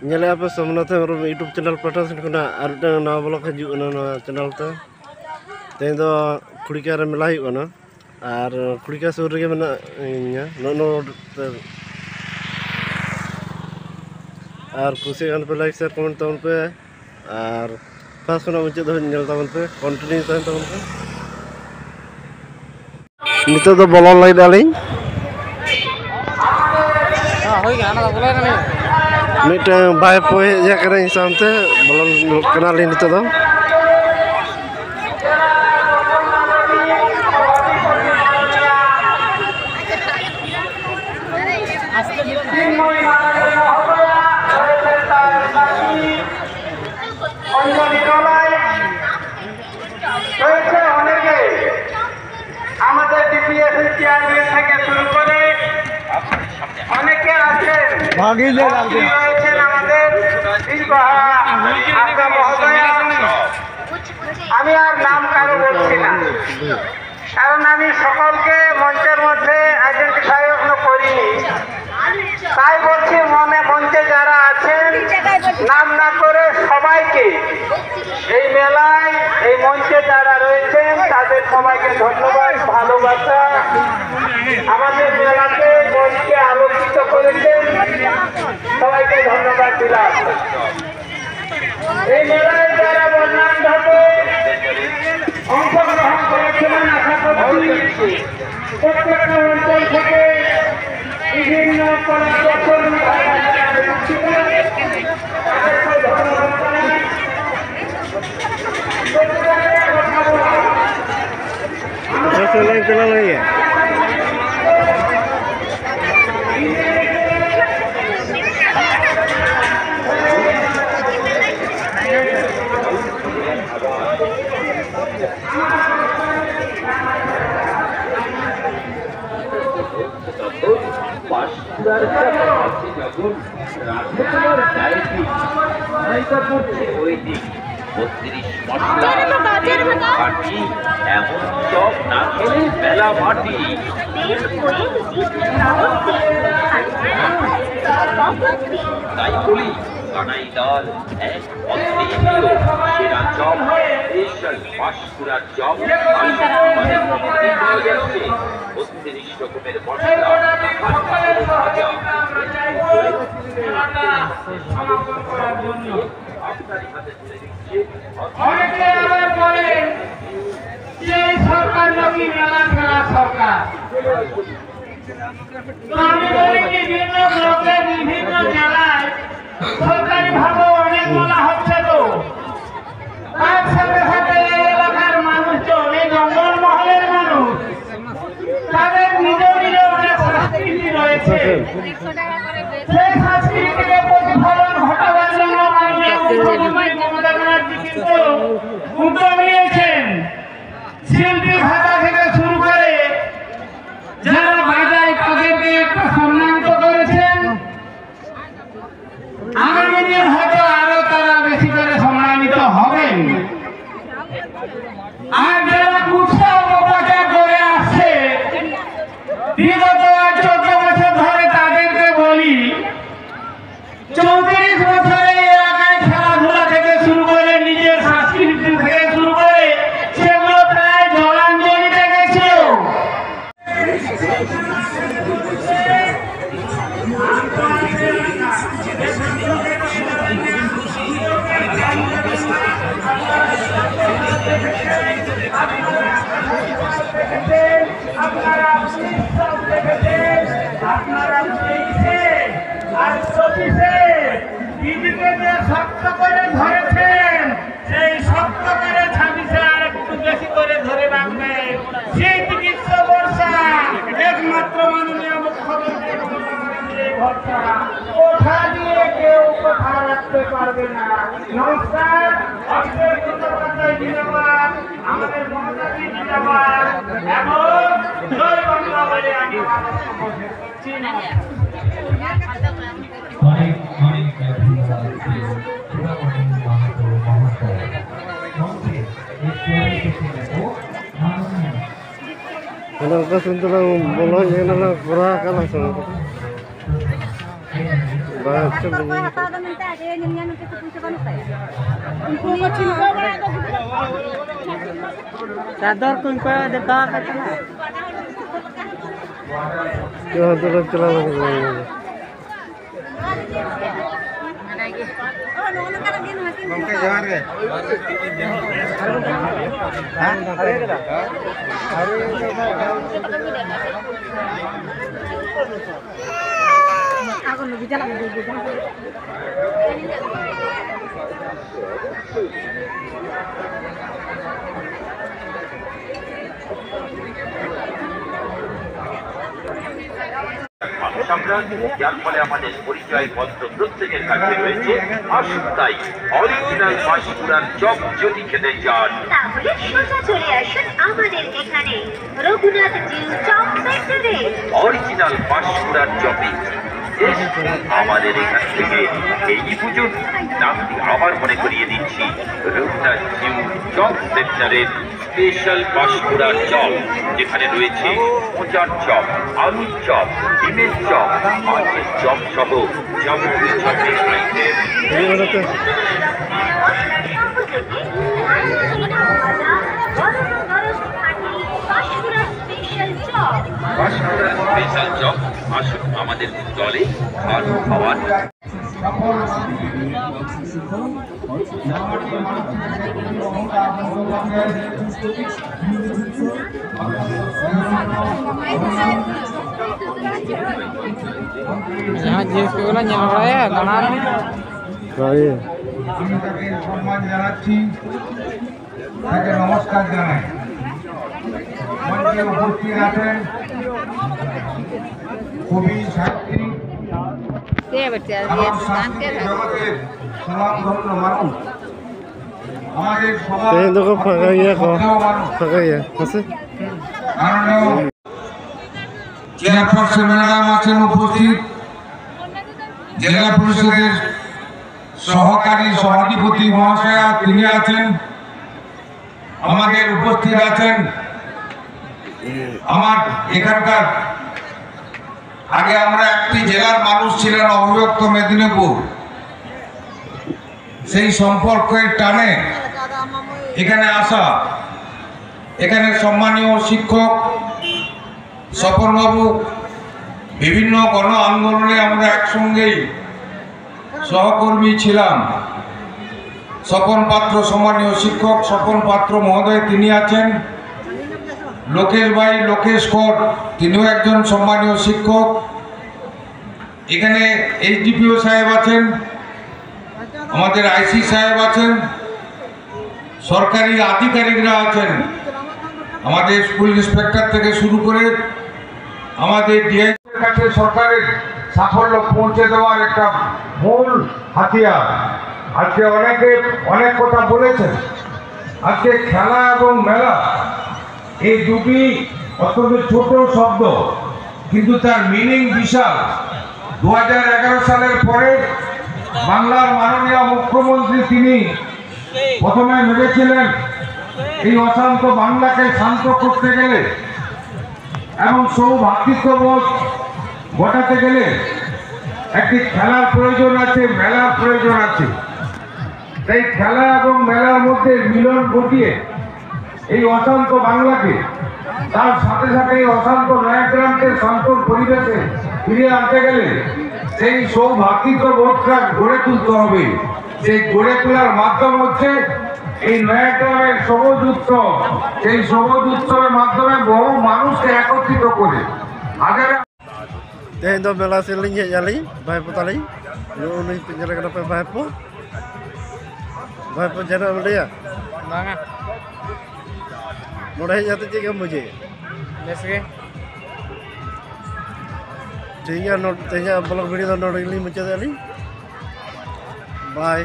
nyale apa Somnath Hembrom YouTube channel pata sen kena arta na blog haju na channel te tein do khurika re mela hu kana ar khurika sur rege mena nya no ar kusi kan pe like share comment tabon pe ar pas kona muncul do nyel tabon pe continue tabon pe nito do bolon lai daling hoi gana da bolai na Mitang baik poe ya kena insan te belum kenal ini tu dong. আমাদের DPS chairman থেকে শুরু করে অনেকে আছেন রয়েছেন আমাদের আমি আর নাম কারো বলছি না, কারণ আমি সকলকে মঞ্চের মধ্যে আইডেন্টিফাই এখনো করিনি। তাই বলছি মঞ্চে যারা আছেন নাম না করে সবাইকে এই মেলায় এই মঞ্চে যারা রয়েছেন তাদের সবাইকে ধন্যবাদ, ভালোবাসা। আমাদের মেলাকে মঞ্চে আলোকিত করেছেন, সবাইকে ধন্যবাদ দিলাম। এই মেলায় যারা বর্ণাঢ্যভাবে অংশগ্রহণ করেছিলেন আশা করছি প্রত্যেকটা অঞ্চল থেকে বিভিন্ন কলাকৌশল এমন চপ না খেলে মেলা মাটি তাই বলি কানাই ডাল এক অদ্বিতীয় সেরা চপ স্পেশাল পাঁশকুড়ার চপ যাচ্ছে ৩২ রকমের মশলা অনেকে আবার বলেন যে এই সরকার নাকি মেলা খেলা সরকার। আমি বলি বিভিন্ন ব্লকে বিভিন্ন জেলায় সরকারি ভাবে অনেক মেলা হচ্ছে, তো তার সাথে সাথে এই এলাকার মানুষজন এই জঙ্গল মহলের মানুষ তাদের নিজ নিজ অনেক সংস্কৃতি রয়েছে। সেই সংস্কৃতিকে প্রতিফলন ঘটাবার জন্য মমতা ব্যানার্জি কিন্তু উদ্যোগ নিয়েছেন। শিল্পী ভাতা থেকে শুরু করে যারা বাজায় তাদেরকে একটা সম্মানিত করেছেন। আগামী দিন হয়তো আরো তারা বেশি করে সম্মানিত হবেন। আর যারা কুৎসা অপপ্রচার করে আসছে বিগত 14 বছর ধরে তাদেরকে বলি 34 বছরে এলাকায় খেলাধুলা থেকে শুরু করে নিজের সংস্কৃতি থেকে শুরু করে সেগুলো প্রায় জলাঞ্জলিতে গেছিল। আপনারা আর 25-এ দিদিকে যে শক্ত করে ধরেছেন সেই শক্ত করে 26-এ আর একটু বেশি করে ধরে রাখবে। সেই চিকিৎসা বর্ষা একমাত্র মাননীয় মুখ্যমন্ত্রী ভরসা, কোথা দিয়ে কেউ কোথা রাখতে পারবে না। নমস্কার, অক্ষয় চট্টোপাধ্যায় জিন্দাবাদ, আমাদের মমতাজি জিন্দাবাদ এবং জয় বাংলা বলে আমি করছি। Kenapa sentuh bolong yang nak kurang kalah sama. Baca begini. चादर तुम पे देखा करते ना क्यों तो लोग चला रहे हैं ओके जवान के aku lebih jalan আমরা যার ফলে আমাদের পরিচয় পত্র প্রত্যেকের কাছে রয়েছে। আসুন তাই অরিজিনাল পাঁশকুড়ার চপ যদি খেতে চান তাহলে সোজা চলে আসুন আমাদের এখানে রঘুনাথ জিউ চপ সেন্টারে। অরিজিনাল পাঁশকুড়ার চপে আমাদের এখান থেকে এই পুজোর নামটি আবার মনে করিয়ে দিচ্ছি, রঘুনাথ জিউ চপ সেন্টারের স্পেশাল পাঁশকুড়ার চপ, যেখানে রয়েছে মোচার চপ, আলুর চপ, ডিমের চপ, মাছের চপ সহ যাবতীয় চপের আইটেম। পাঁশকুড়ার স্পেশাল চপ আসুন আমাদের দলে আর খাওয়ার यहाँ जींस के बोला यहाँ बड़ा है गाना में আমি তাকে সম্মান জানাচ্ছি, তাকে নমস্কার জানাই। মঞ্চে উপস্থিত আছেন কবি, সাহিত্যিক এবং সাংস্কৃতিক জগতের সুনামধন্য মানুষ, আমাদের সবার तेरे दो को फगा गया को শ্রদ্ধেয় মানুষ, फगा गया कैसे মাননীয় চেয়ারপারসন ম্যাডাম আছেন উপস্থিত, জেলা পরিষদের সহকারী সভাধিপতি মহাশয়া তিনি আছেন, আমাদের উপস্থিত আছেন আমার এখানকার, আগে আমরা একটি জেলার মানুষ ছিলেন অবিভক্ত মেদিনীপুর, সেই সম্পর্কের টানে এখানে আসা, এখানে সম্মানীয় শিক্ষক স্বপনবাবু, বিভিন্ন গণ আন্দোলনে আমরা একসঙ্গেই সহকর্মী ছিলাম। স্বপন পাত্র, সম্মানীয় শিক্ষক স্বপন পাত্র মহোদয় তিনি আছেন, লোকেশ ভাই লোকেশ কর তিনিও একজন সম্মানীয় শিক্ষক, এখানে এইচডিপিও সাহেব আছেন, আমাদের আইসি সাহেব আছেন, সরকারি আধিকারিকরা আছেন, আমাদের স্কুল ইন্সপেক্টর থেকে শুরু করে আমাদের ডিআইজির কাছে সরকারের সাফল্য পৌঁছে দেওয়ার একটা মূল হাতিয়ার। আজকে অনেকে অনেক কথা বলেছেন, আজকে খেলা এবং মেলা এই দুটি অত্যন্ত ছোট শব্দ, কিন্তু তার মিনিং বিশাল। 2011 সালের পরে বাংলার মাননীয় মুখ্যমন্ত্রী তিনি প্রথমে ভেবেছিলেন এই অশান্ত বাংলাকে শান্ত করতে গেলে এবং সৌভ্রাতৃত্ববোধ ঘটাতে গেলে একটি খেলার প্রয়োজন আছে, মেলার প্রয়োজন আছে। তাই খেলা এবং মেলার মধ্যে মিলন ঘটিয়ে এই অশান্ত বাংলাকে, তার সাথে সাথে এই অশান্ত নয়াগ্রামকে শান্ত পরিবেশে ফিরিয়ে আনতে গেলে সেই সৌভ্রাতৃত্ববোধটা গড়ে তুলতে হবে। সেই গড়ে তোলার মাধ্যম হচ্ছে এই নয়াগ্রামের সবুজ উৎসব। সেই সবুজ উৎসবের মাধ্যমে বহু মানুষকে একত্রিত করে হাজার तेरे दो मेला से लिंग जाली भाई पता नहीं नो नहीं पिंजरा कना पे भाई पो जना लिया बांगा मोड़ा ही जाते चाहिए मुझे जैसे के ठीक है note Teja blog video note मुझे बाय।